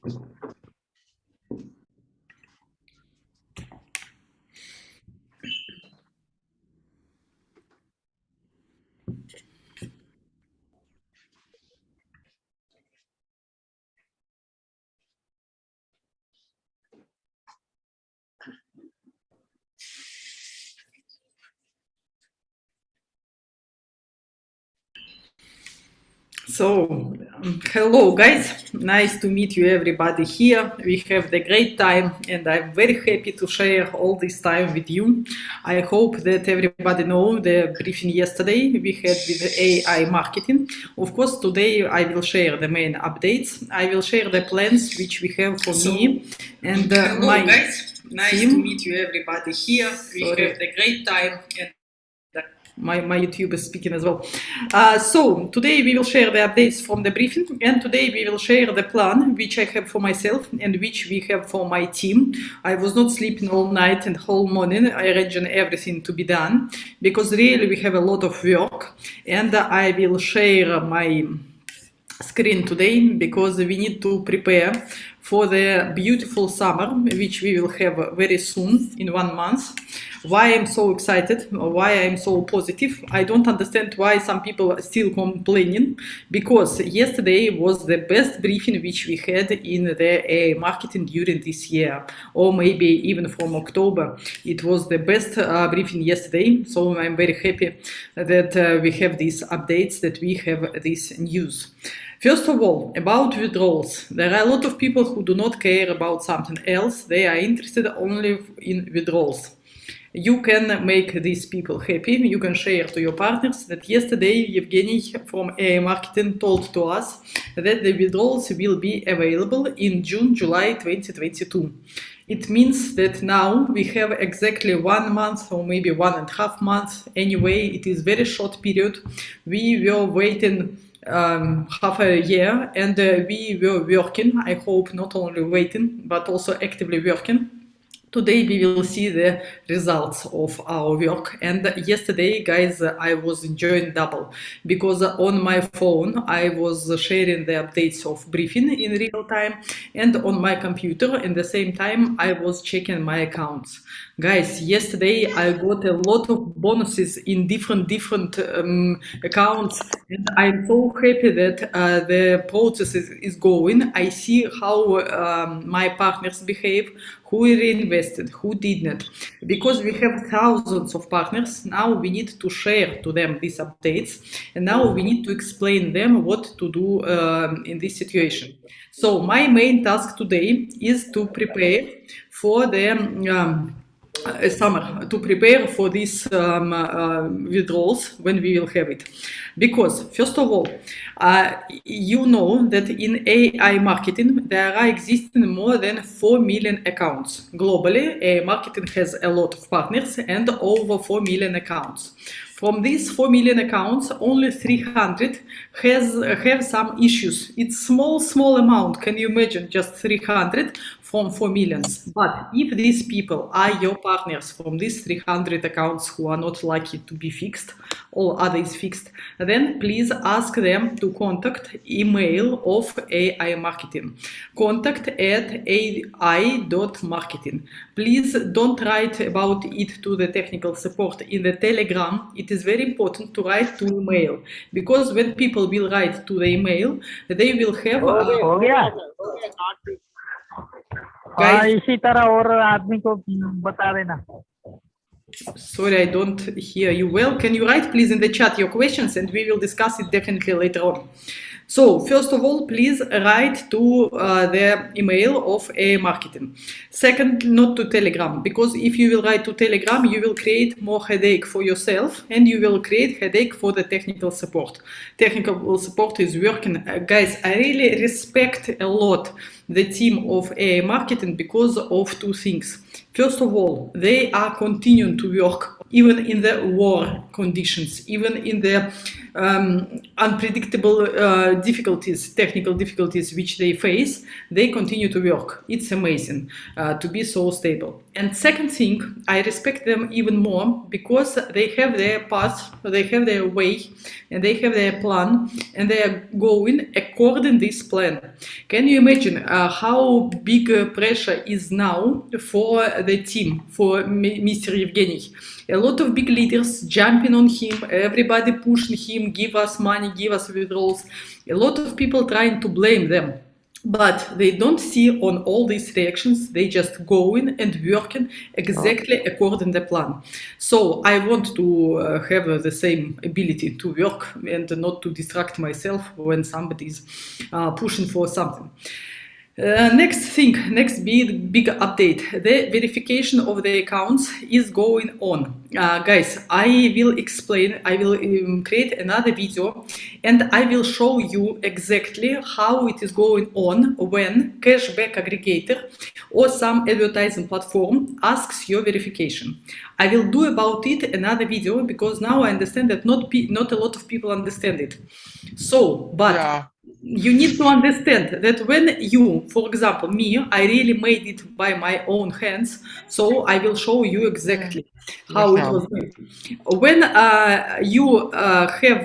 So, hello guys, nice to meet you everybody here. We have the great time and I'm very happy to share all this time with you. I hope that everybody know the briefing yesterday we had with AI marketing. Of course, today I will share the main updates. I will share the plans which we have for me and hello my guys, nice team. to meet you everybody here. We have the great time and my YouTube is speaking as well. So today we will share the updates from the briefing, and today we will share the plan which I have for myself and which we have for my team. I was not sleeping all night and whole morning arranging everything to be done because really we have a lot of work, and I will share my screen today because we need to prepare for the beautiful summer which we will have very soon in 1 month. Why I'm so excited, why I'm so positive, I don't understand why some people are still complaining, because yesterday was the best briefing which we had in the AI marketing during this year, or maybe even from October. It was the best briefing yesterday, so I'm very happy that we have these updates, that we have this news. First of all, about withdrawals. There are a lot of people who do not care about something else. They are interested only in withdrawals. You can make these people happy. You can share to your partners that yesterday Evgeny from AiMarketing told to us that the withdrawals will be available in June, July 2022. It means that now we have exactly 1 month or maybe 1.5 months. Anyway, it is very short period. We were waiting half a year and we were working. I hope not only waiting but also actively working. Today we will see the results of our work, and yesterday, guys, I was enjoying double because on my phone I was sharing the updates of briefing in real time, and on my computer at the same time I was checking my accounts. Guys, yesterday I got a lot of bonuses in different accounts, and I'm so happy that the process is going. I see how my partners behave, who reinvested, who did not. Because we have thousands of partners, now we need to share to them these updates, and now we need to explain them what to do in this situation. So my main task today is to prepare for the summer, to prepare for these withdrawals when we will have it. Because first of all, you know that in AI marketing there are existing more than 4 million accounts globally. AI marketing has a lot of partners and over 4 million accounts. From these 4 million accounts, only 300 have some issues. It's small amount. Can you imagine? Just 300 from 4 millions. But if these people are your partners from these 300 accounts who are not likely to be fixed, all others fixed, then please ask them to contact email of AI marketing. Contact at ai.marketing. Please don't write about it to the technical support in the Telegram. It is very important to write to email, because when people will write to the email, they will have हो गया हाँ इसी तरह और आदमी को बता देना. Sorry, I don't hear you well. Can you write please in the chat your questions, and we will discuss it definitely later on. So first of all, please write to the email of AI marketing. Second, not to Telegram, because if you will write to Telegram, you will create more headache for yourself and you will create headache for the technical support. Technical support is working. Guys, I really respect a lot the team of AI marketing because of two things. First of all, they are continuing to work even in the war conditions, even in the unpredictable difficulties, technical difficulties which they face. They continue to work. It's amazing to be so stable. And second thing, I respect them even more because they have their path, they have their way, and they have their plan, and they are going according to this plan. Can you imagine how big pressure is now for the team, for Mr. Evgeny? A lot of big leaders jumping on him, everybody pushing him, give us money, give us withdrawals. A lot of people trying to blame them. But they don't see on all these reactions, they just going and working exactly according to the plan. So I want to have the same ability to work and not to distract myself when somebody is pushing for something. Next big update. The verification of the accounts is going on. Guys, I will explain, I will create another video and I will show you exactly how it is going on when cashback aggregator or some advertising platform asks your verification. I will do about it another video because now I understand that not a lot of people understand it. So, but Yeah. you need to understand that when you, for example, me, I really made it by my own hands, so I will show you exactly how it was made. When you have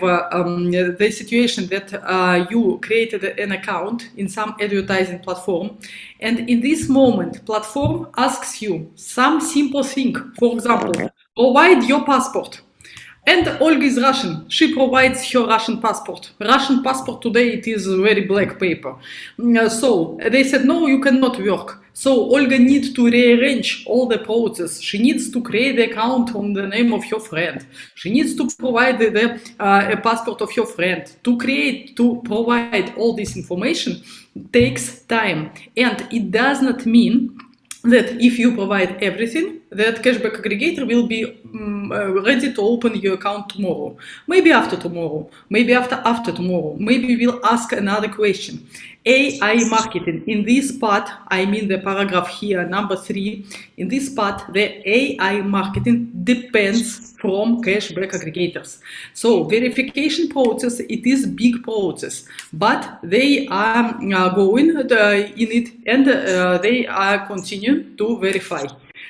the situation that you created an account in some advertising platform, and in this moment, platform asks you some simple thing, for example, provide your passport. And Olga is Russian. She provides her Russian passport. Russian passport today, it is very black paper. So they said, no, you cannot work. So Olga needs to rearrange all the process. She needs to create the account on the name of your friend. She needs to provide the passport of your friend. To provide all this information takes time. And it does not mean that if you provide everything, that cashback aggregator will be ready to open your account tomorrow. Maybe after tomorrow, maybe after tomorrow, maybe we'll ask another question. AI marketing, in this part, I mean the paragraph here, number 3, in this part, the AI marketing depends from cashback aggregators. So verification process, it is big process, but they are going in it and they are continuing to verify.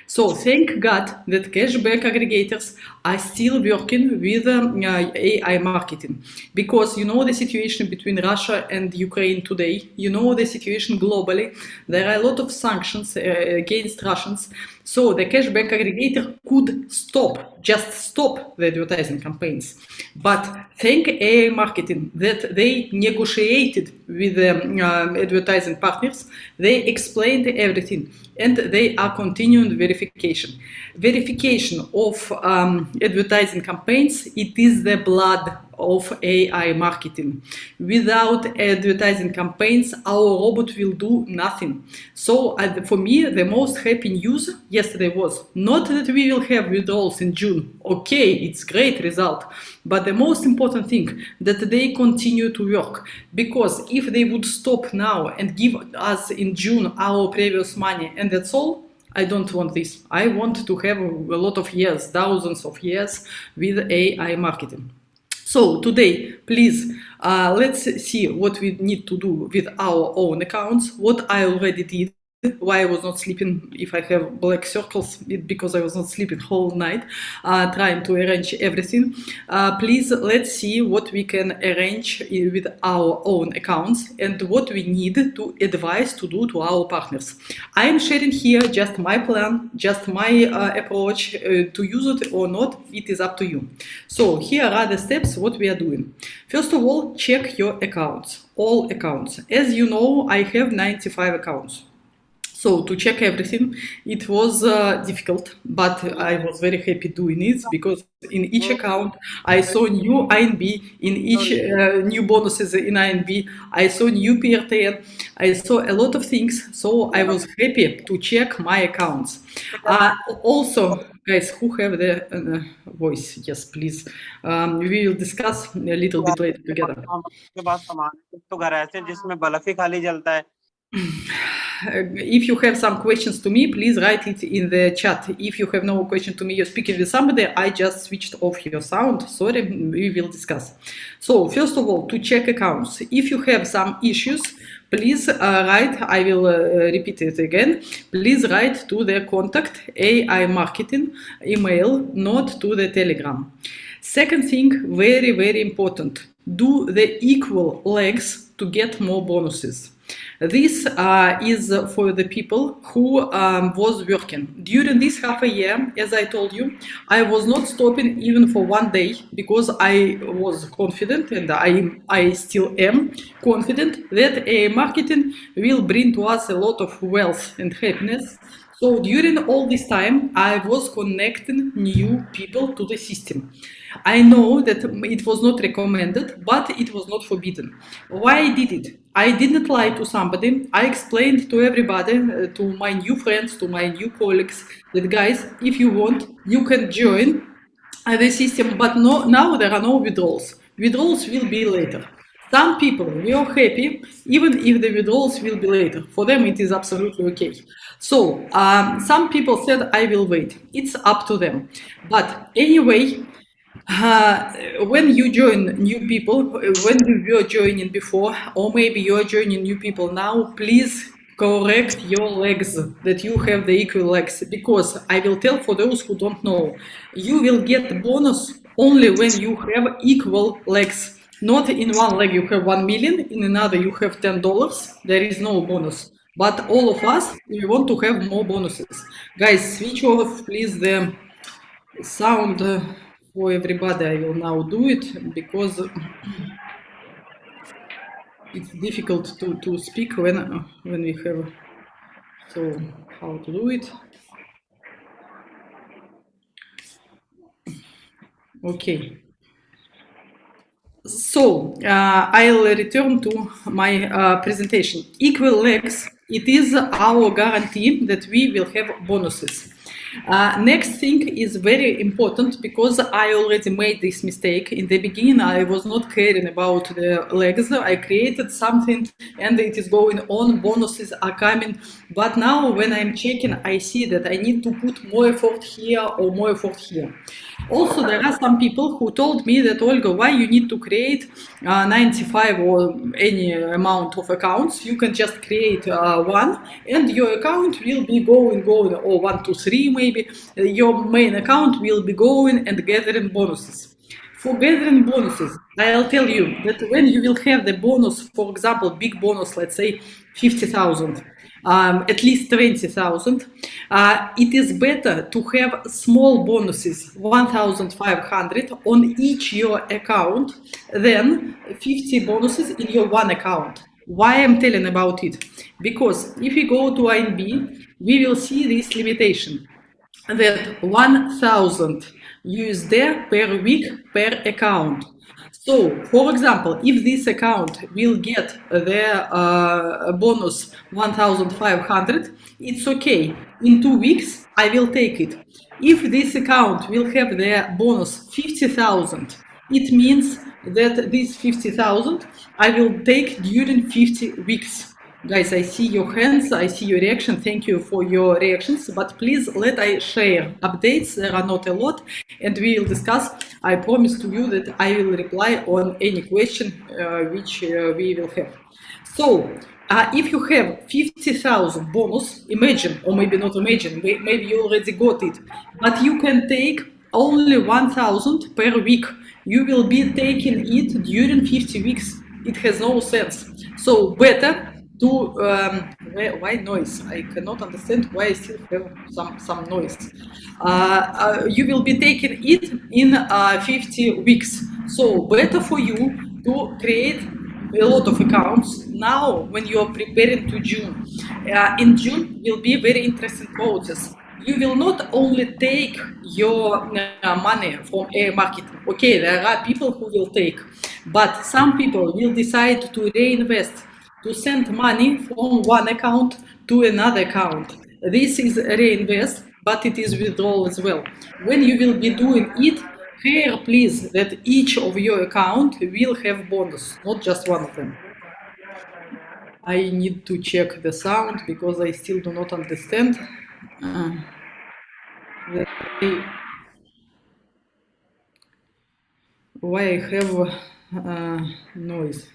So thank God that cashback aggregators are still working with AI marketing, because you know the situation between Russia and Ukraine today, you know the situation globally, there are a lot of sanctions against Russians, so the cashback aggregator could just stop the advertising campaigns. But thank AI marketing that they negotiated with the advertising partners, they explained everything, and they are continuing verification. Verification of advertising campaigns, it is the blood of AI marketing. Without advertising campaigns, our robot will do nothing. So for me, the most happy news yesterday was not that we will have withdrawals in June. Okay, it's great result. But the most important thing, that they continue to work. Because if they would stop now and give us in June our previous money and that's all, I don't want this. I want to have a lot of years, thousands of years with AI marketing. So today, please, let's see what we need to do with our own accounts, what I already did, why I was not sleeping. If I have black circles, it's because I was not sleeping whole night, trying to arrange everything. Please, let's see what we can arrange with our own accounts and what we need to advise to do to our partners. I am sharing here just my plan, just my approach. To use it or not, it is up to you. So here are the steps what we are doing. First of all, check your accounts, all accounts. As you know, I have 95 accounts. So to check everything, it was difficult, but I was very happy doing it, because in each account I saw new INB, in each new bonuses in INB, I saw new PRTN, I saw a lot of things, so I was happy to check my accounts. Also, guys who have the voice, yes, please, we will discuss a little bit later together. if you have some questions to me, please write it in the chat. If you have no question to me, you're speaking with somebody, I just switched off your sound. Sorry, we will discuss. So first of all, to check accounts. If you have some issues, please write, I will repeat it again, please write to the contact AiMarketing email, not to the Telegram. Second thing, very, very important, do the equal legs to get more bonuses. This is for the people who was working. During this half a year, as I told you, I was not stopping even for one day because I was confident, and I still am confident, that AiMarketing will bring to us a lot of wealth and happiness. So during all this time, I was connecting new people to the system. I know that it was not recommended, but it was not forbidden. Why I did it? I didn't lie to somebody. I explained to everybody, to my new friends, to my new colleagues, that guys, if you want, you can join the system, but no, now there are no withdrawals. Withdrawals will be later. Some people were happy, even if the withdrawals will be later. For them, it is absolutely okay. So some people said, I will wait. It's up to them. But anyway, when you join new people, when you were joining before, or maybe you're joining new people now, please correct your legs, that you have the equal legs, because I will tell for those who don't know, you will get bonus only when you have equal legs. Not in one leg you have 1 million, in another you have $10, there is no bonus. But all of us, we want to have more bonuses. Guys, switch off please the sound for everybody. I will now do it because it's difficult to speak when we have. So how to do it? Okay. So I'll return to my presentation. Equal legs, it is our guarantee that we will have bonuses. Next thing is very important, because I already made this mistake. In the beginning, I was not caring about the legs. I created something and it is going on, bonuses are coming. But now when I'm checking, I see that I need to put more effort here or more effort here. Also, there are some people who told me that, Olga, why you need to create 95 or any amount of accounts? You can just create one and your account will be going, or 1, 2, 3 maybe. Your main account will be going and gathering bonuses. For gathering bonuses, I'll tell you that when you will have the bonus, for example, big bonus, let's say 50,000, at least 20,000, it is better to have small bonuses, 1,500 on each your account, than 50 bonuses in your one account. Why I'm telling about it? Because if we go to INB, we will see this limitation, that 1,000 USD per week per account. So, for example, if this account will get the bonus 1,500, it's okay. In 2 weeks, I will take it. If this account will have the bonus 50,000, it means that this 50,000 I will take during 50 weeks. Guys, I see your hands, I see your reaction. Thank you for your reactions, but please let I share updates. There are not a lot, and we will discuss. I promise to you that I will reply on any question which we will have. So, if you have 50,000 bonus, imagine, or maybe not imagine, maybe you already got it, but you can take only 1,000 per week. You will be taking it during 50 weeks. It has no sense. So, better to why noise? I cannot understand why I still have some noise. You will be taking it in 50 weeks. So better for you to create a lot of accounts now when you are preparing to June. In June will be a very interesting process. You will not only take your money from AiMarketing. Okay, there are people who will take, but some people will decide to reinvest, to send money from one account to another account. This is reinvest, but it is withdrawal as well. When you will be doing it, care please that each of your account will have bonus, not just one of them. I need to check the sound because I still do not understand. Why I have noise.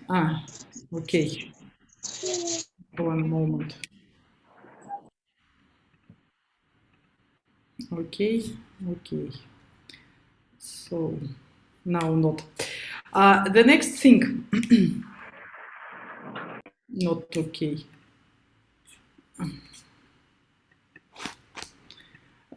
Okay. One moment. Okay. So now not. The next thing. Not okay.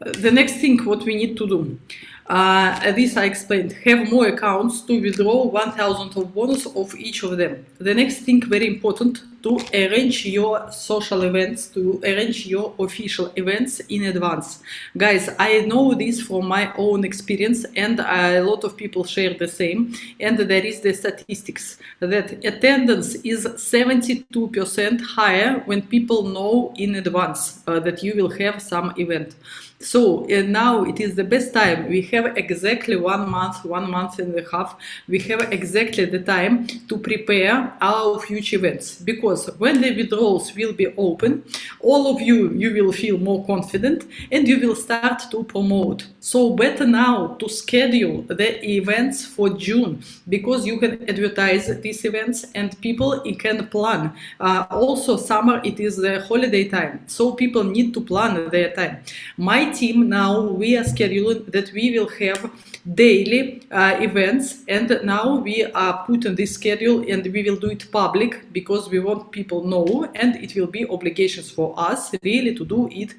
The next thing what we need to do, this I explained, have more accounts to withdraw 1000 of bonus of each of them. The next thing, very important, to arrange your social events, to arrange your official events in advance. Guys, I know this from my own experience, and a lot of people share the same, and there is the statistics that attendance is 72% higher when people know in advance that you will have some event. So now it is the best time. We have exactly 1 month and a half. We have exactly the time to prepare our future events, because when the withdrawals will be open, all of you will feel more confident and you will start to promote. So better now to schedule the events for June, because you can advertise these events and people can plan. Also summer, it is the holiday time, so people need to plan their time. My team now, we are scheduling that we will have daily events, and now we are putting this schedule and we will do it public, because we want people know, and it will be obligations for us really to do it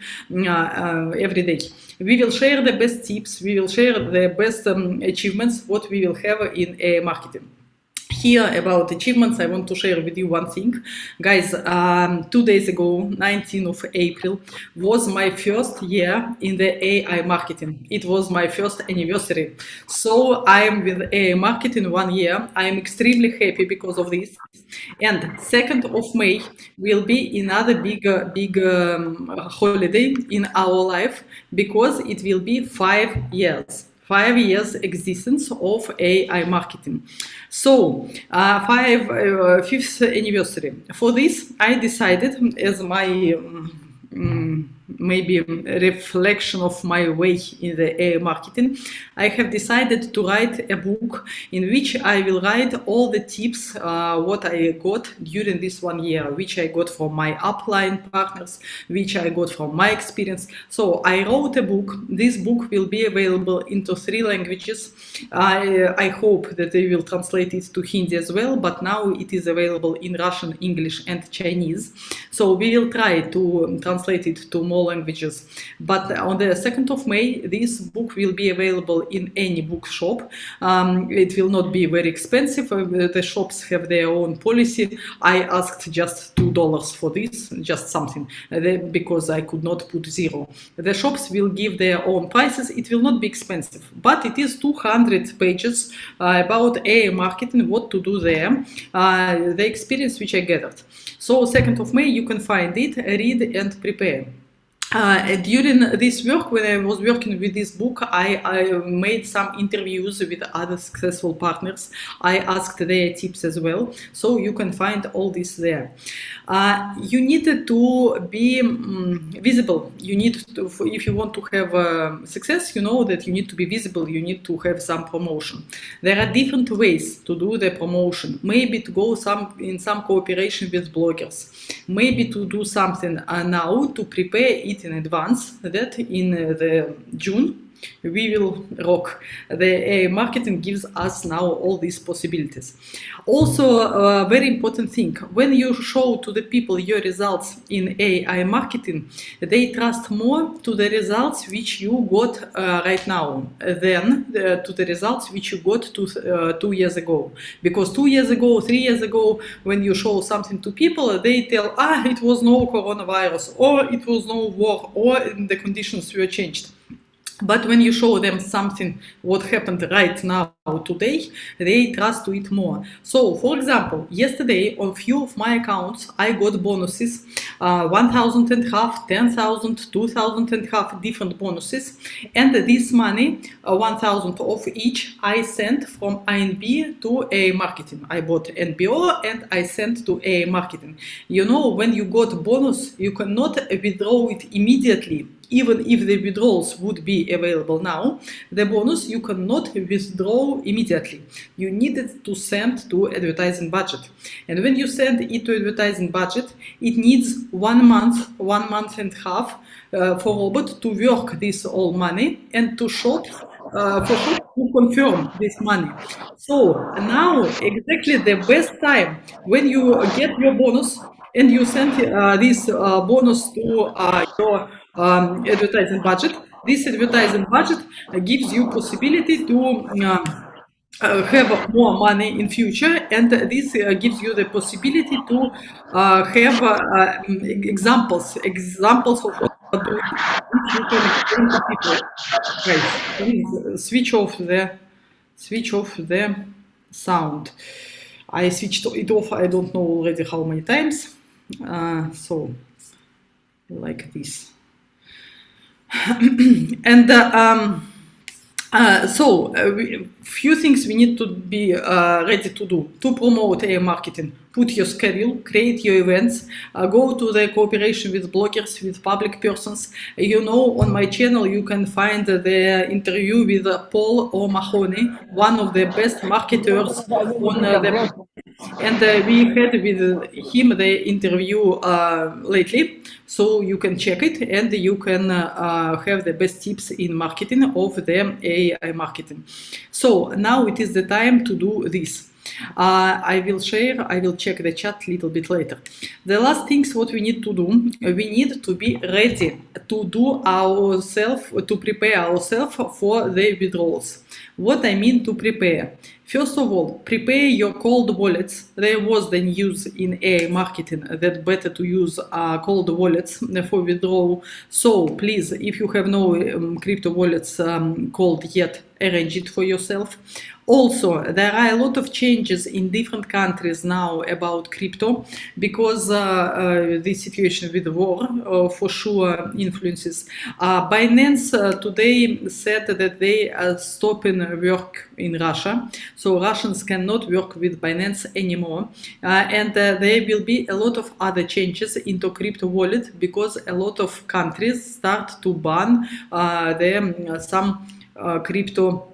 every day. We will share the best tips, we will share the best achievements what we will have in marketing. Here about achievements, I want to share with you one thing. Guys, 2 days ago, 19th of April, was my first year in the AI marketing. It was my first anniversary. So I'm with AI marketing 1 year. I'm extremely happy because of this. And 2nd of May will be another big holiday in our life, because it will be 5 years. 5 years existence of AI marketing. So, 5th anniversary. For this, I decided, as my maybe reflection of my way in the AI marketing, I have decided to write a book in which I will write all the tips what I got during this 1 year, which I got from my upline partners, which I got from my experience. So I wrote a book. This book will be available into 3 languages. I hope that they will translate it to Hindi as well, but now it is available in Russian, English and Chinese. So we will try to translate it to more languages. But on the 2nd of May, this book will be available in any bookshop. It will not be very expensive. The shops have their own policy. I asked just $2 for this, just something, because I could not put 0. The shops will give their own prices. It will not be expensive, but it is 200 pages about AI marketing, what to do there, the experience which I gathered. So 2nd of May, you can find it, read and prepare. During this work, when I was working with this book, I made some interviews with other successful partners. I asked their tips as well, so you can find all this there. You need to be visible. You need to, if you want to have success, you know that you need to be visible. You need to have some promotion. There are different ways to do the promotion. Maybe to go in some cooperation with bloggers. Maybe to do something now to prepare it in advance, that in the June we will rock. The AI marketing gives us now all these possibilities. Also, a very important thing, when you show to the people your results in AI marketing, they trust more to the results which you got right now than to the results which you got 2 years ago. Because 2 years ago, 3 years ago, when you show something to people, they tell, it was no coronavirus, or it was no war, or the conditions were changed. But when you show them something, what happened right now, today, they trust to it more. So, for example, yesterday on few of my accounts, I got bonuses, 1,000 and half, 10,000, 2,000 and half, different bonuses. And this money, 1,000 of each, I sent from INB to AiMarketing. I bought NBO and I sent to AiMarketing. You know, when you got bonus, you cannot withdraw it immediately. Even if the withdrawals would be available now, the bonus you cannot withdraw immediately. You need it to send to advertising budget. And when you send it to advertising budget, it needs 1 month, 1 month and a half for robot to work this all money and to shop for shop to confirm this money. So now exactly the best time when you get your bonus and you send this bonus to your advertising budget. This advertising budget gives you possibility to have more money in future, and this gives you the possibility to have examples of what which you can explain to people. Right, please switch off the sound. I switched it off. I don't know already how many times. So like this. And few things we need to be ready to do to promote AiMarketing. Put your schedule, create your events, go to the cooperation with bloggers, with public persons. You know, on my channel you can find the interview with Paul O'Mahony, one of the best marketers on the. And we had with him the interview lately, so you can check it and you can have the best tips in marketing of the AI marketing. So now it is the time to do this. I will check the chat a little bit later. The last things what we need to do, we need to be ready to do ourselves, to prepare ourselves for the withdrawals. What I mean to prepare? First of all, prepare your cold wallets. There was the news in AiMarketing that better to use cold wallets for withdrawal. So please, if you have no crypto wallets cold yet, arrange it for yourself. Also, there are a lot of changes in different countries now about crypto because the situation with the war for sure influences. Binance today said that they are stopping work in Russia, so Russians cannot work with Binance anymore, and there will be a lot of other changes into crypto wallet because a lot of countries start to ban some crypto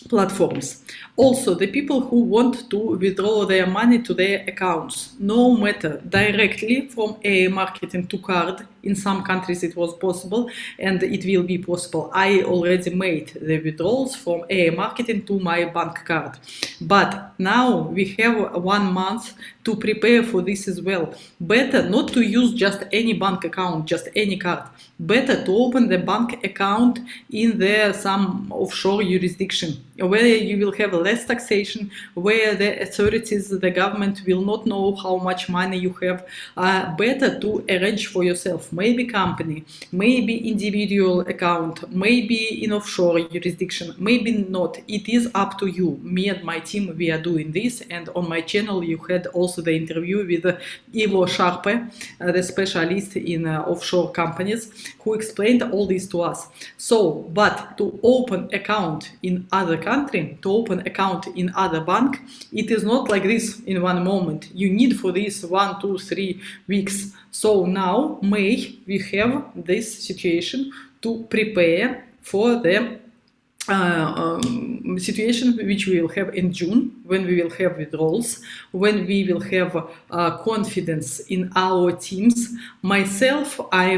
platforms. Also, the people who want to withdraw their money to their accounts, no matter directly from AiMarketing to card, in some countries it was possible and it will be possible. I already made the withdrawals from AiMarketing to my bank card. But now we have 1 month to prepare for this as well. Better not to use just any bank account, just any card. Better to open the bank account in some offshore jurisdiction where you will have less taxation, where the authorities, the government will not know how much money you have. Better to arrange for yourself, maybe company, maybe individual account, maybe in offshore jurisdiction, maybe not. It is up to you. Me and my team, we are doing this, and on my channel you had also the interview with Ivo Sharpe, the specialist in offshore companies, who explained all this to us. So, but to open account in other country, to open account in other bank, it is not like this in one moment. You need for this 1, 2, 3 weeks. So now May we have this situation to prepare for the situation which we will have in June, when we will have withdrawals, when we will have confidence in our teams. Myself, I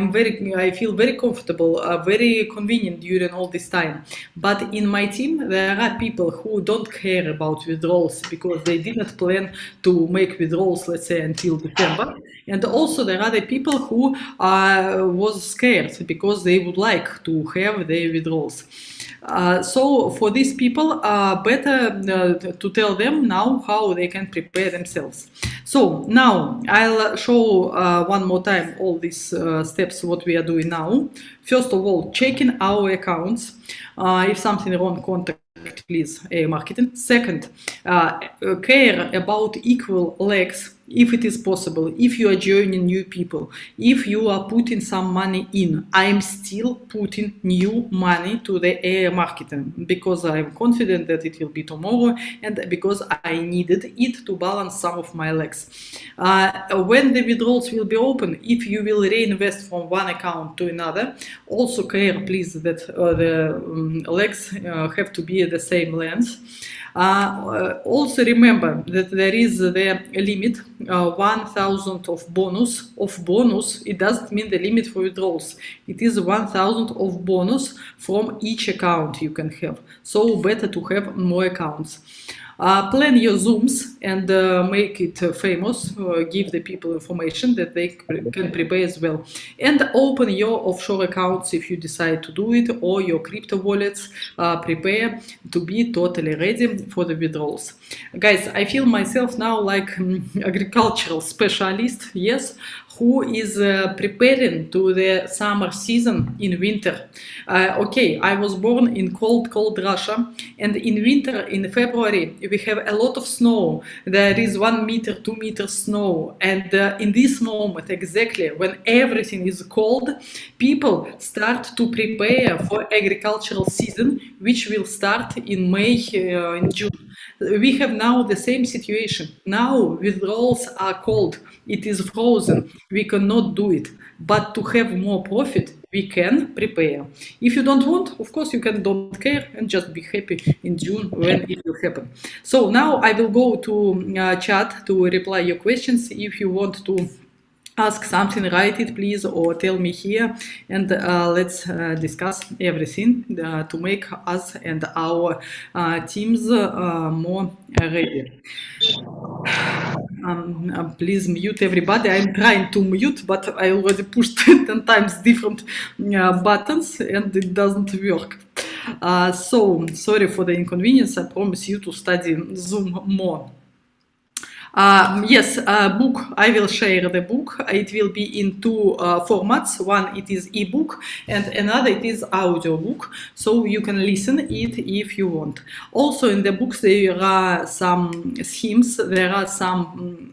feel very comfortable, very convenient during all this time. But in my team, there are people who don't care about withdrawals because they didn't plan to make withdrawals, let's say, until December. And also there are the people who was scared because they would like to have their withdrawals. So for these people, better to tell them now how they can prepare themselves. So now I'll show one more time all these steps what we are doing now. First of all, checking our accounts. If something wrong, contact please AiMarketing. Second, care about equal legs if it is possible. If you are joining new people, if you are putting some money in, I am still putting new money to the AiMarketing because I am confident that it will be tomorrow and because I needed it to balance some of my legs. When the withdrawals will be open, if you will reinvest from one account to another, also care please that the legs have to be the same length. Also remember that there is the limit 1,000 of bonus. It doesn't mean the limit for withdrawals. It is 1,000 of bonus from each account you can have. So better to have more accounts. Plan your Zooms and make it famous. Give the people information that they can prepare as well. And open your offshore accounts if you decide to do it, or your crypto wallets. Prepare to be totally ready for the withdrawals. Guys, I feel myself now like agricultural specialist, yes, who is preparing to the summer season in winter. Okay, I was born in cold Russia, and in winter, in February, we have a lot of snow. There is 1 meter, 2 meters snow, and in this moment, exactly when everything is cold, people start to prepare for agricultural season, which will start in May, in June. We have now the same situation. Now withdrawals are cold. It is frozen. We cannot do it. But to have more profit, we can prepare. If you don't want, of course, you can don't care and just be happy in June when it will happen. So now I will go to chat to reply your questions. If you want to ask something, write it please, or tell me here, and let's discuss everything to make us and our teams more ready. Please mute everybody. I'm trying to mute, but I already pushed 10 times different buttons and it doesn't work. So sorry for the inconvenience. I promise you to study Zoom more. Yes, book. I will share the book. It will be in two formats. One, it is ebook, and another, it is audio book. So you can listen it if you want. Also, in the books there are some schemes. There are some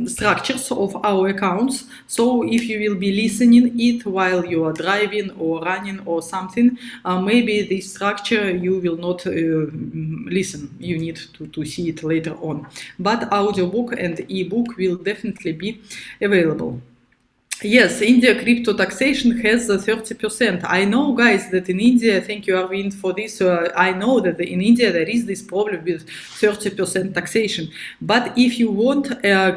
structures of our accounts. So if you will be listening it while you are driving or running or something, maybe this structure you will not listen. You need to see it later on. But audiobook and ebook will definitely be available. Yes, India crypto taxation has 30%. I know, guys, that in India, thank you, Arvind, for this. I know that in India there is this problem with 30% taxation. But if you want,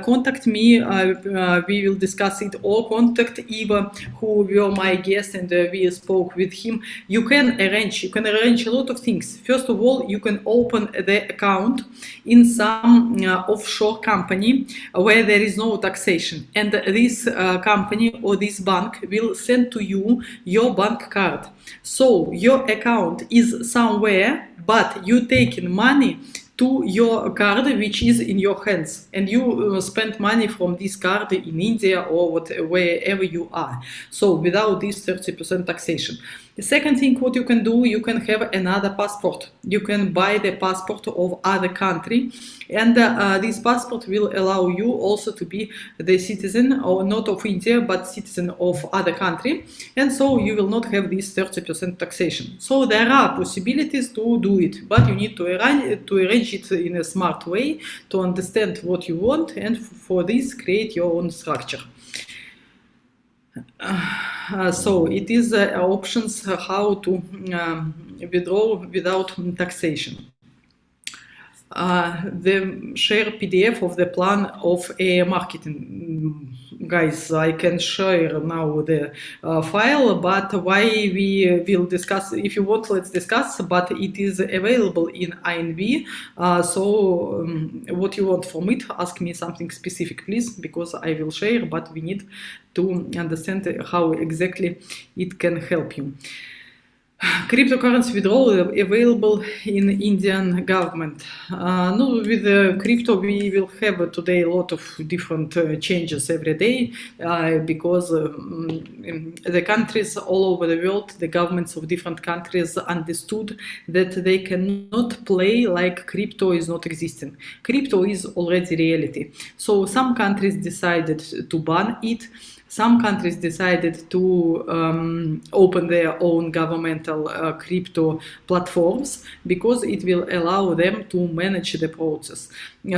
contact me. We will discuss it, or contact Eva, who were my guest, and we spoke with him. You can arrange a lot of things. First of all, you can open the account in some offshore company where there is no taxation, and this company or this bank will send to you your bank card. So your account is somewhere, but you taking money to your card which is in your hands, and you spend money from this card in India or wherever you are. So without this 30% taxation. The second thing what you can do, you can have another passport. You can buy the passport of other country, and this passport will allow you also to be the citizen, or not of India, but citizen of other country, and so you will not have this 30% taxation. So there are possibilities to do it, but you need to arrange it in a smart way, to understand what you want, and for this create your own structure. So it is options how to withdraw without taxation. The share PDF of the plan of AiMarketing. Guys, I can share now the file, but why we will discuss, if you want, let's discuss, but it is available in INV. So what you want from it, ask me something specific, please, because I will share, but we need to understand how exactly it can help you. Cryptocurrency withdrawal available in Indian government. No, with crypto we will have today a lot of different changes every day because the countries all over the world, the governments of different countries understood that they cannot play like crypto is not existing. Crypto is already reality. So some countries decided to ban it. Some countries decided to open their own governmental crypto platforms because it will allow them to manage the process.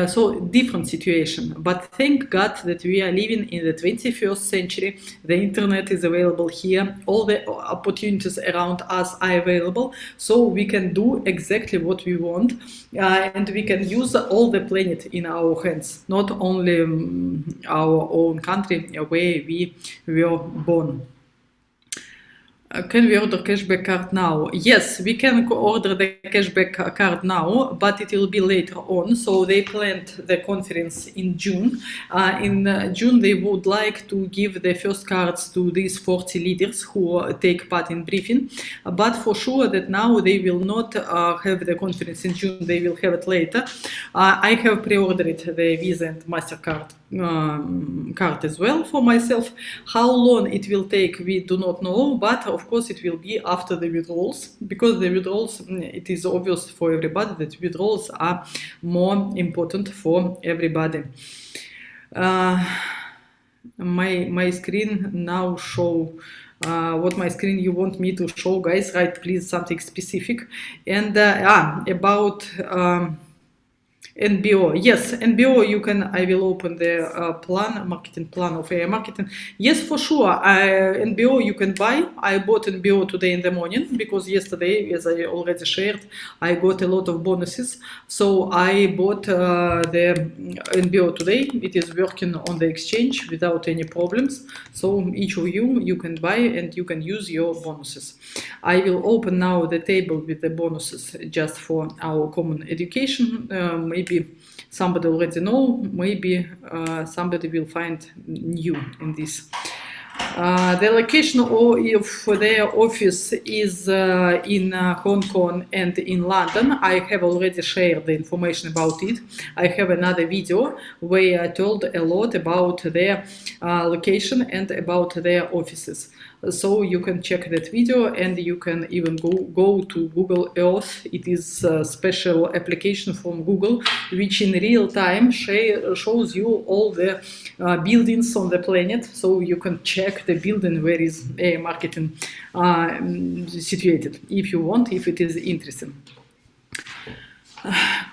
So different situation, but thank God that we are living in the 21st century. The internet is available here. All the opportunities around us are available, so we can do exactly what we want, and we can use all the planet in our hands, not only our own country where we were born. Can we order cashback card now? Yes, we can order the cashback card now, but it will be later on. So they planned the conference in June. In June, they would like to give the first cards to these 40 leaders who take part in briefing. But for sure that now they will not have the conference in June. They will have it later. I have pre-ordered the Visa and MasterCard card as well for myself. How long it will take, we do not know, but of course it will be after the withdrawals, because the withdrawals, it is obvious for everybody that withdrawals are more important for everybody. My screen now show what my screen you want me to show, guys. Write please something specific. And about NBO. Yes, NBO, you can, I will open the marketing plan of AiMarketing. Yes, for sure. NBO you can buy. I bought NBO today in the morning because yesterday, as I already shared, I got a lot of bonuses. So I bought the NBO today. It is working on the exchange without any problems. So each of you can buy and you can use your bonuses. I will open now the table with the bonuses just for our common education. Maybe somebody already know, maybe somebody will find new in this. The location of their office is in Hong Kong and in London. I have already shared the information about it. I have another video where I told a lot about their location and about their offices. So you can check that video, and you can even go to Google Earth. It is a special application from Google which in real time shows you all the buildings on the planet, so you can check the building where is AiMarketing situated, if you want, if it is interesting.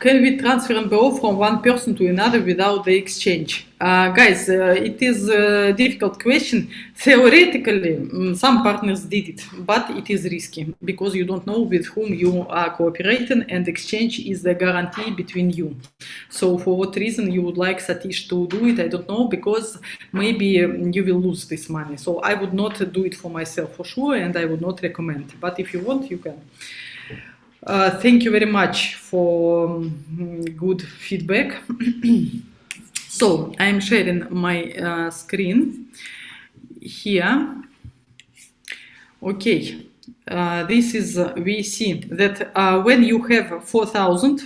Can we transfer NBO from one person to another without the exchange? Guys, it is a difficult question. Theoretically, some partners did it, but it is risky because you don't know with whom you are cooperating, and exchange is the guarantee between you. So for what reason you would like Satish to do it, I don't know, because maybe you will lose this money. So I would not do it for myself for sure, and I would not recommend. But if you want, you can. Thank you very much for good feedback. So I'm sharing my screen here. Okay, this is we see that when you have 4,000,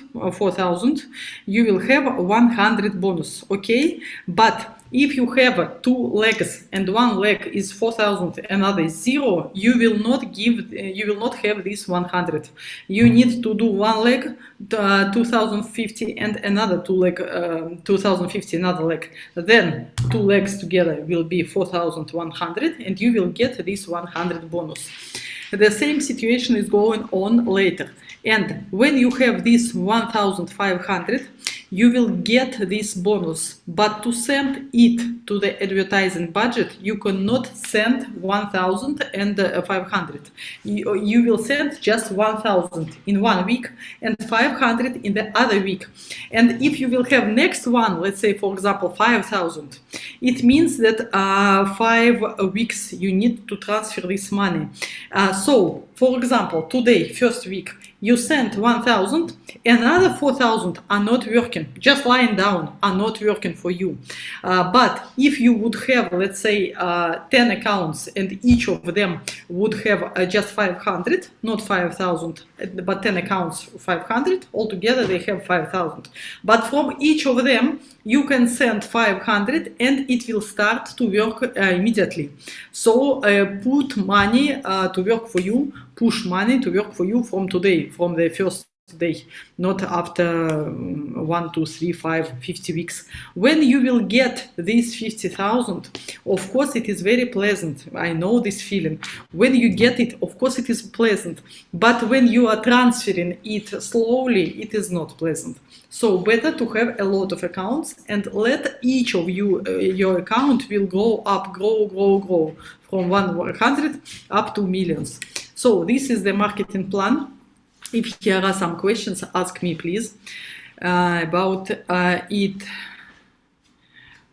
you will have 100 bonus. Okay, but if you have 2 legs and one leg is 4,000, another is 0, you will not have this 100. You need to do one leg 2,050 and another 2 leg 2,050, another leg. Then 2 legs together will be 4,100, and you will get this 100 bonus. The same situation is going on later. And when you have this 1,500, you will get this bonus, but to send it to the advertising budget, you cannot send 1,500. You will send just 1,000 in 1 week and 500 in the other week. And if you will have next one, let's say for example 5,000, it means that 5 weeks you need to transfer this money. So for example, today, first week, you send 1,000, another 4,000 are not working, just lying down, are not working for you. But if you would have, let's say, 10 accounts and each of them would have just 500, not 5,000, but 10 accounts, 500, altogether they have 5,000. But from each of them, you can send 500 and it will start to work immediately. So put money to work for you, push money to work for you from today, from the first day, not after 1, 2, 3, 5, 50 weeks. When you will get these 50,000, of course it is very pleasant. I know this feeling. When you get it, of course it is pleasant. But when you are transferring it slowly, it is not pleasant. So better to have a lot of accounts and let each of you, your account will go up, grow from 100 up to millions. So this is the marketing plan. If there are some questions, ask me please about it.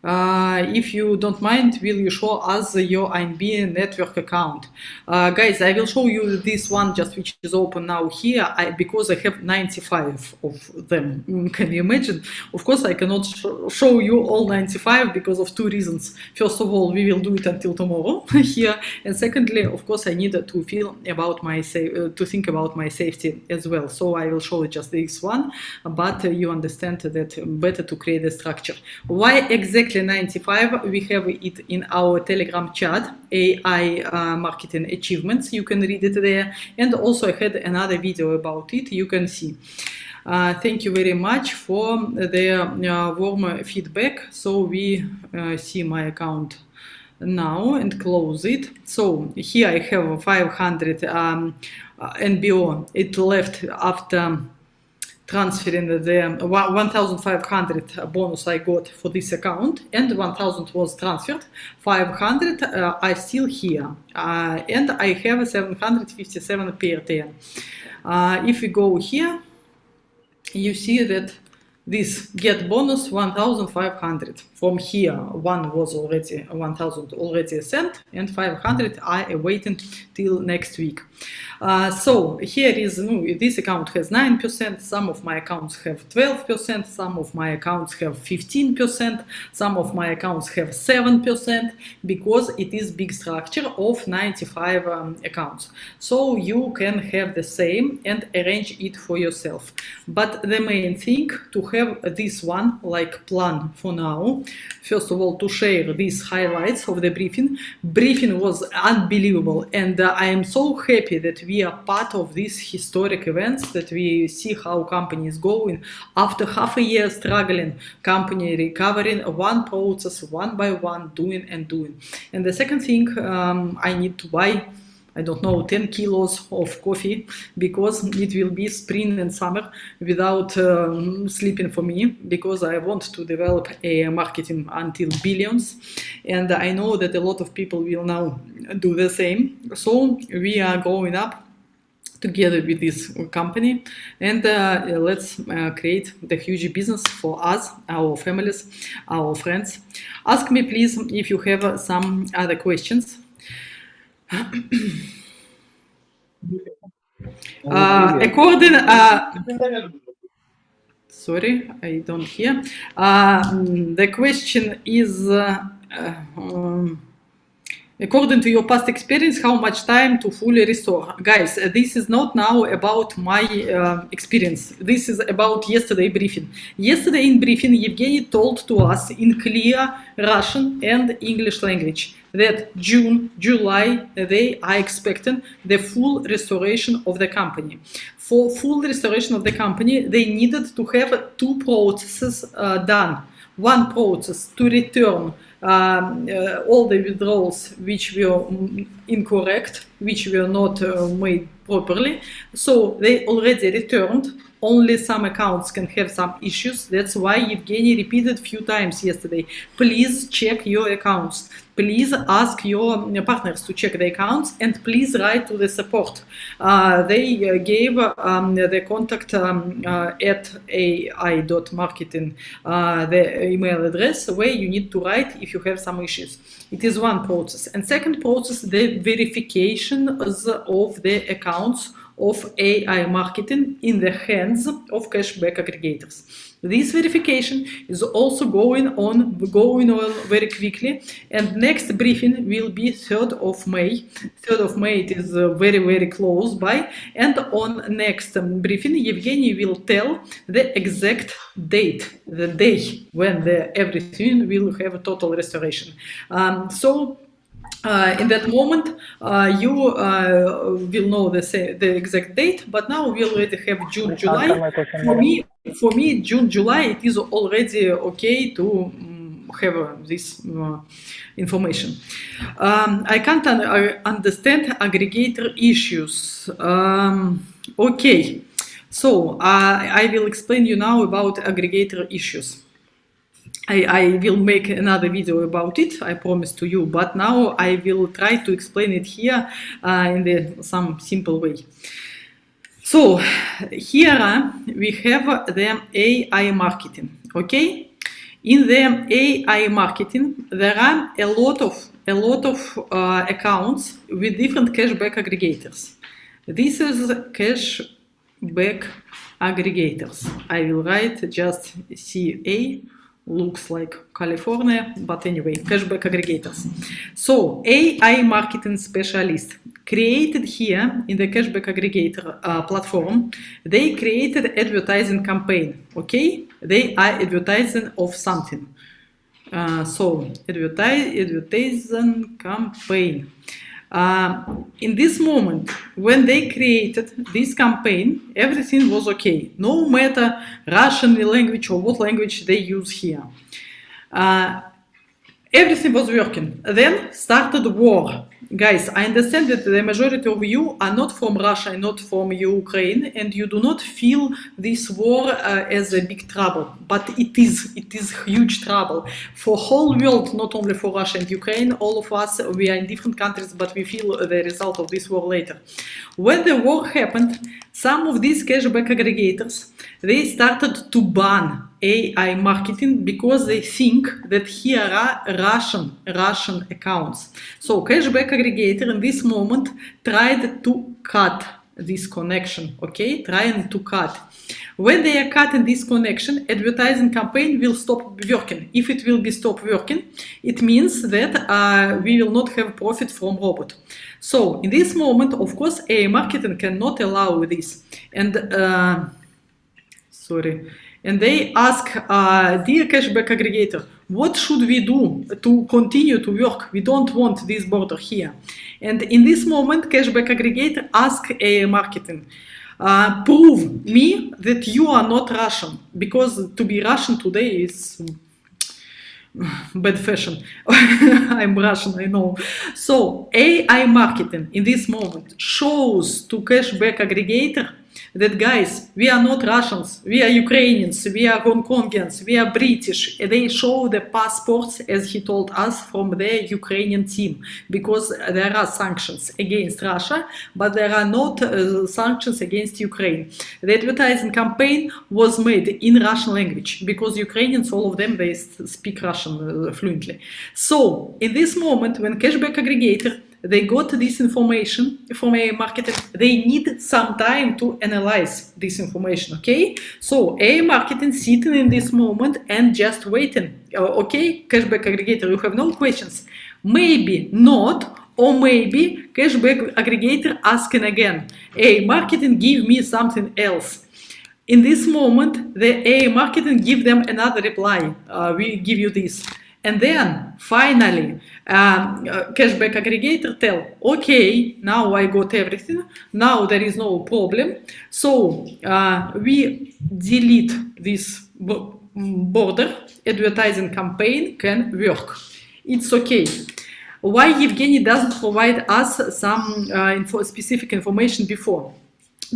If you don't mind, will you show us your AiMB network account? Guys, I will show you this one just which is open now here because I have 95 of them. Can you imagine? Of course, I cannot show you all 95 because of two reasons. First of all, we will do it until tomorrow here, and secondly, of course, I need to feel about my to think about my safety as well. So I will show just this one, but you understand that better to create a structure. Why exactly 95? We have it in our Telegram chat, AI marketing achievements. You can read it there, and also I had another video about it. You can see. Thank you very much for the warm feedback. So we see my account now and close it. So here I have 500 NBO. It left after transferring the 1,500 bonus I got for this account, and 1,000 was transferred. 500 are still here, and I have 757 per 10. If we go here, you see that this get bonus 1,500 from here. One was already 1,000 already sent, and 500 are awaiting till next week. So here is this account has 9%. Some of my accounts have 12%. Some of my accounts have 15%. Some of my accounts have 7% because it is big structure of 95 accounts. So you can have the same and arrange it for yourself. But the main thing to have this one like plan for now. First of all, to share these highlights of the briefing. Briefing was unbelievable, and I am so happy that we are part of these historic events, that we see how company is going after half a year struggling, company recovering one process, one by one, doing. And the second thing, I need to buy, I don't know, 10 kilos of coffee because it will be spring and summer without sleeping for me, because I want to develop a marketing until billions, and I know that a lot of people will now do the same. So we are growing up together with this company, and let's create the huge business for us, our families, our friends. Ask me please if you have some other questions. Sorry, I don't hear. The question is, according to your past experience, how much time to fully restore? Guys, this is not now about my experience. This is about yesterday briefing. Yesterday in briefing, Evgeny told to us in clear Russian and English language that June, July, they are expecting the full restoration of the company. For full restoration of the company, they needed to have two processes done. One process to return all the withdrawals which were incorrect, which were not made properly. So they already returned. Only some accounts can have some issues. That's why Evgeny repeated a few times yesterday. Please check your accounts. Please ask your partners to check the accounts, and please write to the support. They gave the contact at AI.marketing, the email address where you need to write if you have some issues. It is one process. And second process, the verification of the accounts of AI marketing in the hands of cashback aggregators. This verification is also going on very quickly, and next briefing will be 3rd of May. 3rd of May, it is very close by, and on next briefing Evgeny will tell the exact date, the day when everything will have a total restoration. In that moment, you will know the exact date, but now we already have June, July. For me, June, July, it is already okay to have this information. I can't understand aggregator issues. Okay, so I will explain you now about aggregator issues. I will make another video about it, I promise to you, but now I will try to explain it here in some simple way. So here we have the AI marketing, okay? In the AI marketing, there are a lot of accounts with different cashback aggregators. This is cashback aggregators. I will write just CA. Looks like California, but anyway, cashback aggregators. So AI marketing specialist created here in the cashback aggregator platform, they created advertising campaign, okay? They are advertising of something. So advertising campaign. In this moment, when they created this campaign, everything was okay, no matter Russian language or what language they use here. Everything was working. Then started war. Guys, I understand that the majority of you are not from Russia and not from Ukraine, and you do not feel this war as a big trouble, but it is huge trouble for whole world, not only for Russia and Ukraine. All of us, we are in different countries, but we feel the result of this war later. When the war happened, some of these cashback aggregators, they started to ban AI marketing because they think that here are Russian accounts. So cashback aggregator in this moment tried to cut this connection, okay? Trying to cut. When they are cutting this connection, advertising campaign will stop working. If it will be stop working, it means that we will not have profit from robot. So in this moment, of course, AI marketing cannot allow this. And and they ask, dear cashback aggregator, what should we do to continue to work? We don't want this border here. And in this moment, cashback aggregator ask AI marketing, prove me that you are not Russian, because to be Russian today is bad fashion. I'm Russian, I know. So AI marketing in this moment shows to cashback aggregator that, guys, we are not Russians, we are Ukrainians, we are Hong Kongians, we are British. They show the passports, as he told us, from the Ukrainian team, because there are sanctions against Russia, but there are not sanctions against Ukraine. The advertising campaign was made in Russian language, because Ukrainians, all of them, they speak Russian fluently. So, in this moment, when cashback aggregator they got this information from AI marketing, they need some time to analyze this information, okay? So AI marketing sitting in this moment and just waiting. Okay, cashback aggregator, you have no questions. Maybe not, or maybe cashback aggregator asking again, AI marketing, give me something else. In this moment, the AI marketing give them another reply. We give you this. And then, finally, cashback aggregator tell, okay, now I got everything, now there is no problem, so we delete this border, advertising campaign can work. It's okay. Why Evgeny doesn't provide us some specific information before?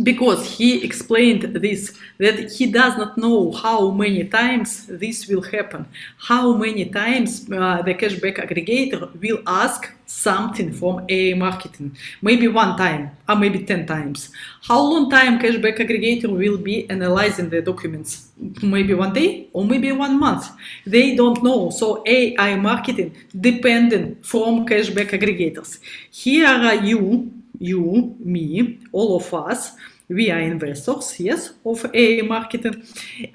Because he explained this, that he does not know how many times this will happen, how many times the cashback aggregator will ask something from AI marketing, maybe one time or maybe 10 times. How long time cashback aggregator will be analyzing the documents? Maybe 1 day or maybe 1 month. They don't know. So AI marketing dependent from cashback aggregators. Here are you, you, me, all of us, we are investors, yes, of AiMarketing,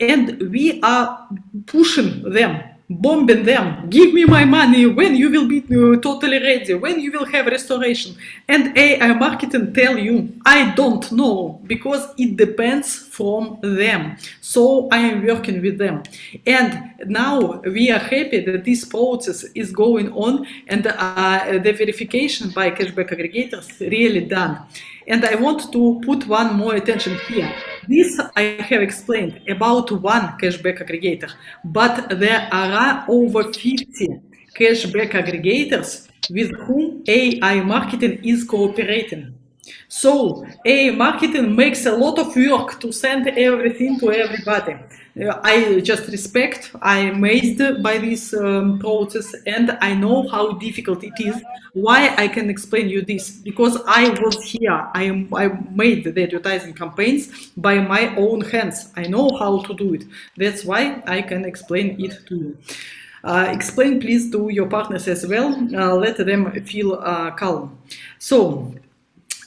and we are pushing them, bombing them, give me my money, when you will be totally ready, when you will have restoration. And AiMarketing tell you, I don't know, because it depends from them. So I am working with them. And now we are happy that this process is going on, and the verification by cashback aggregators really done. And I want to put one more attention here. This I have explained about one cashback aggregator, but there are over 50 cashback aggregators with whom AiMarketing is cooperating. So AiMarketing makes a lot of work to send everything to everybody. I just respect, I'm amazed by this process, and I know how difficult it is. Why I can explain you this? Because I was here, I made the advertising campaigns by my own hands. I know how to do it. That's why I can explain it to you. Explain please to your partners as well, let them feel calm. So,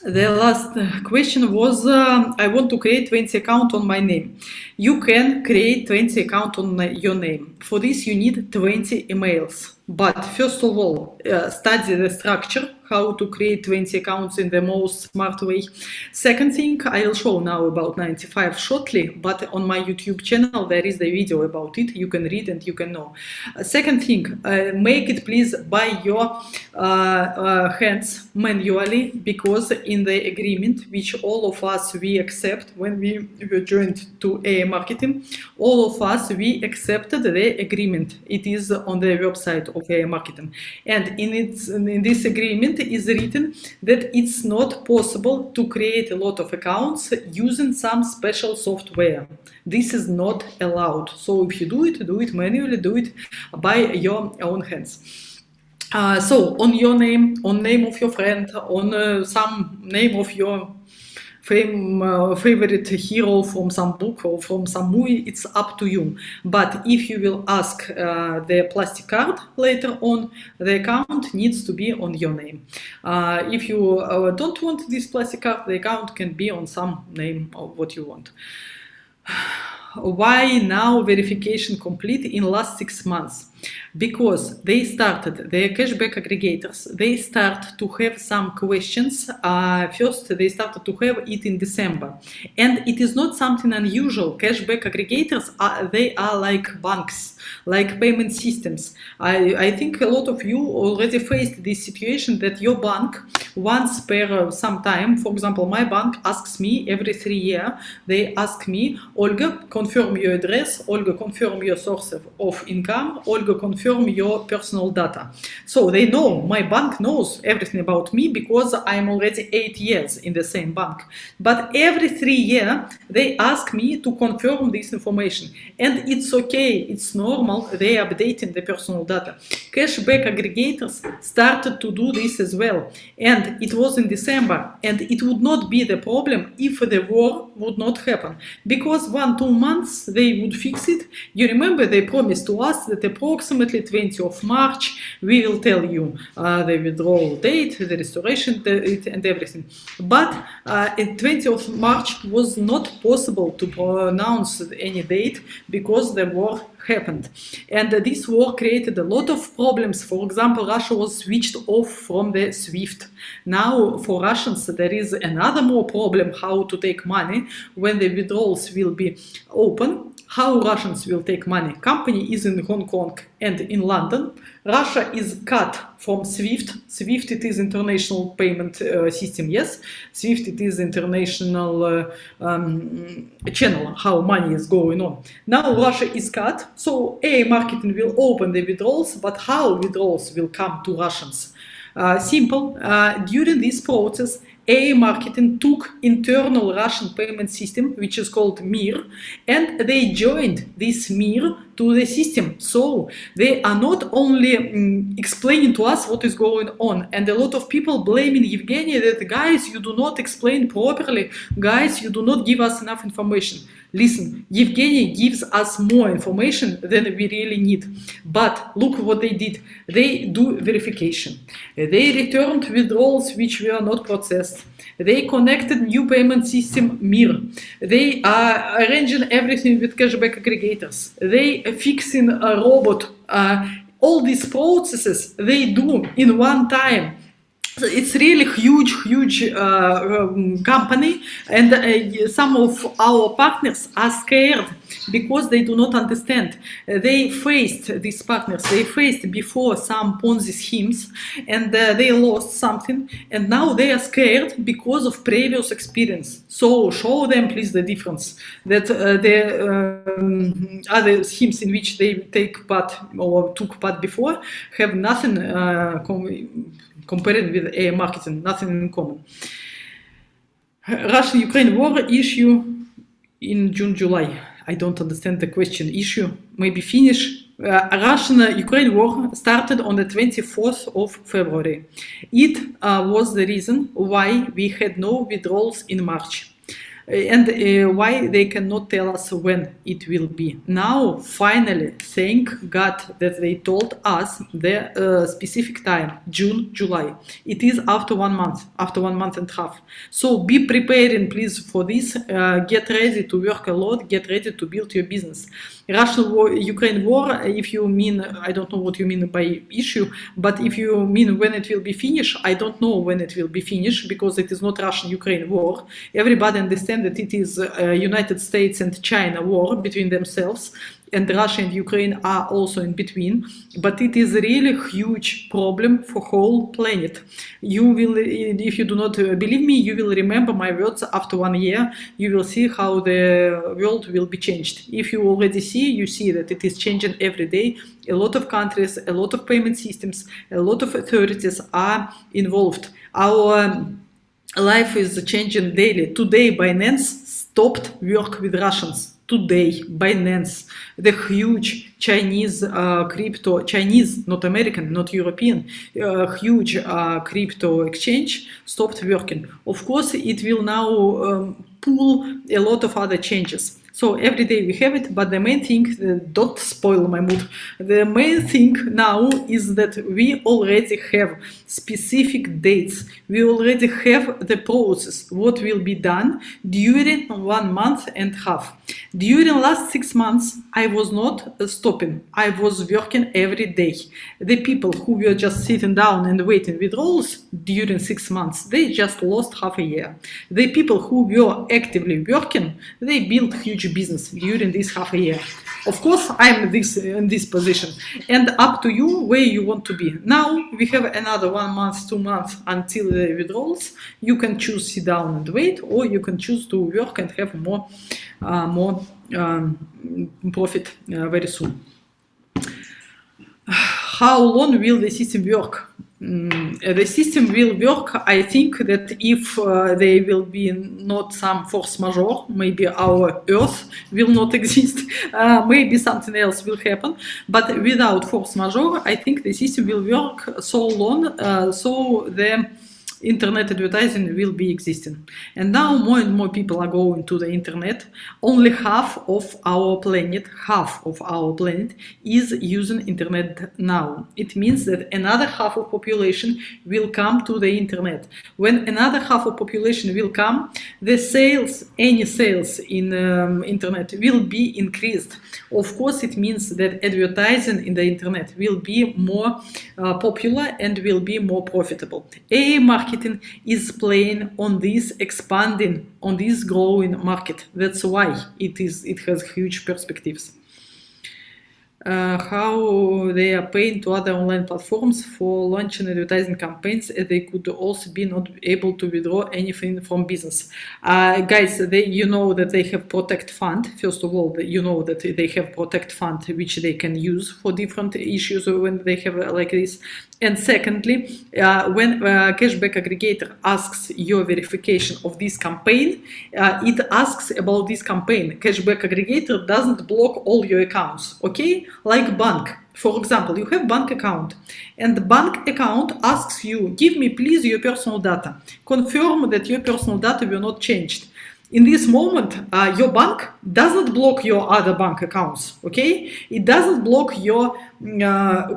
the last question was, I want to create 20 account on my name. You can create 20 account on your name. For this you need 20 emails. But first of all, study the structure, how to create 20 accounts in the most smart way. Second thing, I will show now about 95 shortly, but on my YouTube channel there is the video about it. You can read and you can know. Second thing, make it please by your hands manually, because in the agreement which all of us we accept when we were joined to AiMarketing, all of us we accepted the agreement. It is on the website of AiMarketing, and in this agreement is written that it's not possible to create a lot of accounts using some special software. This is not allowed. So if you do it manually, do it by your own hands. So on your name, on name of your friend, on some name of your favorite hero from some book or from some movie, it's up to you. But if you will ask the plastic card later on, the account needs to be on your name. If you don't want this plastic card, the account can be on some name of what you want. Why now verification complete in last 6 months? Because they started, the cashback aggregators, they start to have some questions. First, they started to have it in December. And it is not something unusual. Cashback aggregators, they are like banks, like payment systems. I think a lot of you already faced this situation that your bank, once per some time, for example, my bank asks me every 3 years, they ask me, Olga, confirm your address, Olga, confirm your source of income, Olga, confirm your personal data. So they know, my bank knows everything about me because I'm already 8 years in the same bank. But every 3 years, they ask me to confirm this information. And it's okay, it's normal, they are updating the personal data. Cashback aggregators started to do this as well. And it was in December. And it would not be the problem if the war would not happen. Because 1-2 months they would fix it. You remember they promised to us that approximately 20th of March we will tell you the withdrawal date, the restoration date and everything. But in 20th of March was not possible to pronounce any date because the war happened. And this war created a lot of problems. For example, Russia was switched off from the SWIFT. Now for Russians there is another more problem, how to take money when the withdrawals will be open. How Russians will take money? Company is in Hong Kong and in London. Russia is cut from SWIFT. SWIFT it is international payment system, yes. SWIFT it is international channel how money is going on. Now Russia is cut, so AiMarketing will open the withdrawals, but how withdrawals will come to Russians? Simple. During this process, AiMarketing took internal Russian payment system, which is called MIR, and they joined this MIR to the system. So they are not only explaining to us what is going on, and a lot of people blaming Evgeny that, guys, you do not explain properly, guys, you do not give us enough information. Listen, Evgeny gives us more information than we really need. But look what they did. They do verification. They returned withdrawals which were not processed. They connected new payment system MIR. They are arranging everything with cashback aggregators. They are fixing a robot. All these processes they do in one time. It's really huge company, and some of our partners are scared because they do not understand. They faced these partners, they faced before some Ponzi schemes, and they lost something, and now they are scared because of previous experience. So show them please the difference, that the other schemes in which they take part or took part before have nothing comparing with AiMarketing, nothing in common. Russia-Ukraine war issue in June, July. I don't understand the question. Issue maybe finish. Russian-Ukraine war started on the 24th of February. It was the reason why we had no withdrawals in March. And why they cannot tell us when it will be. Now, finally, thank God that they told us the specific time, June, July. It is after 1 month, after 1 month and a half. So be preparing, please, for this. Get ready to work a lot, get ready to build your business. Russia-Ukraine war, if you mean, I don't know what you mean by issue, but if you mean when it will be finished, I don't know when it will be finished, because it is not Russian-Ukraine war. Everybody understands that it is United States and China war between themselves, and Russia and Ukraine are also in between, but it is really a huge problem for whole planet. You will, if you do not believe me, you will remember my words after 1 year. You will see how the world will be changed. If you already see, you see that it is changing every day. A lot of countries, a lot of payment systems, a lot of authorities are involved. Our life is changing daily. Today, Binance stopped work with Russians. Today, Binance, the huge Chinese crypto, Chinese, not American, not European, huge crypto exchange stopped working. Of course, it will now pull a lot of other changes. So every day we have it, but the main thing, don't spoil my mood, the main thing now is that we already have specific dates. We already have the process, what will be done during 1 month and a half. During last 6 months, I was not stopping. I was working every day. The people who were just sitting down and waiting withdrawals during 6 months, they just lost half a year. The people who were actively working, they built huge business during this half a year. Of course, I'm in this position, and up to you where you want to be. Now we have another 1 month, 2 months until the withdrawals. You can choose sit down and wait, or you can choose to work and have more profit very soon. How long will the system work? The system will work, I think, that if there will be not some force majeure, maybe our Earth will not exist, maybe something else will happen, but without force majeure, I think the system will work so long, so the internet advertising will be existing. And now more and more people are going to the internet. Only half of our planet is using internet now. It means that another half of population will come to the internet. When another half of population will come, the sales, any sales in internet will be increased. Of course, it means that advertising in the internet will be more popular and will be more profitable. AiMarketing is playing on this expanding, on this growing market. That's why it has huge perspectives. How they are paying to other online platforms for launching advertising campaigns, they could also be not able to withdraw anything from business. Guys, you know that they have Protect Fund. First of all, you know that they have Protect Fund, which they can use for different issues when they have like this. And secondly, when cashback aggregator asks your verification of this campaign, it asks about this campaign. Cashback aggregator doesn't block all your accounts, okay? Like bank. For example, you have bank account, and the bank account asks you, give me please your personal data. Confirm that your personal data were not changed. In this moment, your bank doesn't block your other bank accounts, okay? It doesn't block your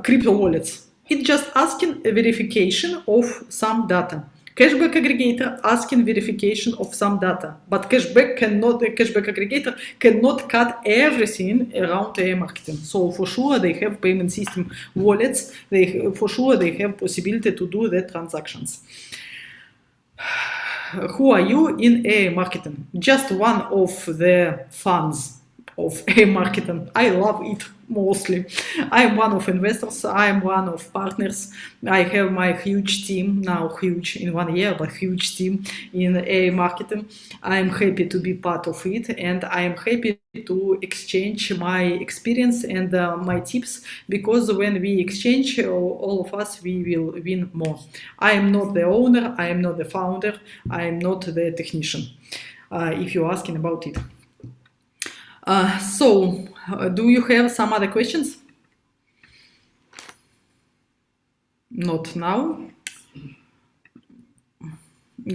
crypto wallets. It's just asking a verification of some data. Cashback aggregator asking verification of some data, but cashback aggregator cannot cut everything around AiMarketing. So for sure they have payment system wallets. For sure they have possibility to do the transactions. Who are you in AiMarketing? Just one of the fans of AiMarketing. I love it mostly. I am one of investors. I am one of partners. I have my huge team, now huge in 1 year, but huge team in AiMarketing. I am happy to be part of it, and I am happy to exchange my experience and my tips, because when we exchange, all of us, we will win more. I am not the owner, I am not the founder, I am not the technician, if you're asking about it. Do you have some other questions? Not now.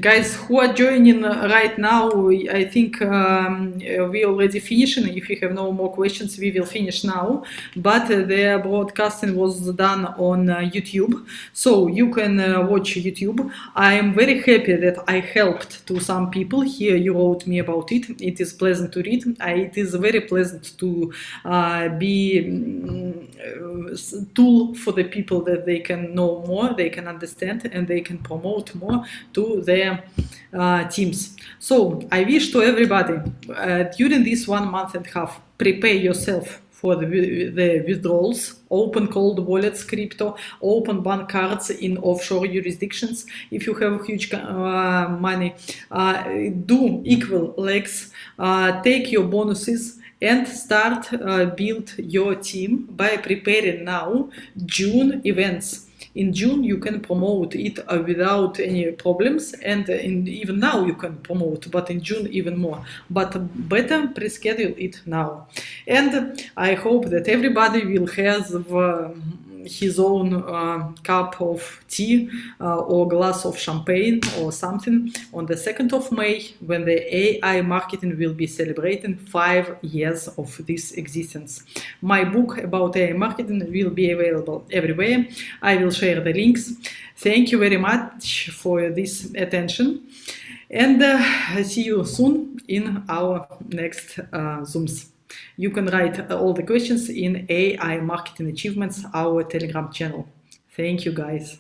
Guys who are joining right now, I think we already finished, and if you have no more questions, we will finish now. But the broadcasting was done on YouTube, so you can watch YouTube. I am very happy that I helped to some people. Here you wrote me about it. It is pleasant to read. It is very pleasant to be tool for the people that they can know more, they can understand, and they can promote more to their teams. So I wish to everybody during this 1.5 months, prepare yourself for the withdrawals, open cold wallets, crypto, open bank cards in offshore jurisdictions. If you have huge money, do equal legs, take your bonuses, and start build your team by preparing now June events. In June you can promote it without any problems, and even now you can promote, but in June even more. But better pre-schedule it now. And I hope that everybody will have his own cup of tea or glass of champagne or something on the 2nd of May, when the AiMarketing will be celebrating 5 years of this existence. My book about AiMarketing will be available everywhere. I will share the links. Thank you very much for this attention, and see you soon in our next Zooms. You can write all the questions in AiMarketing Achievements, our Telegram channel. Thank you, guys.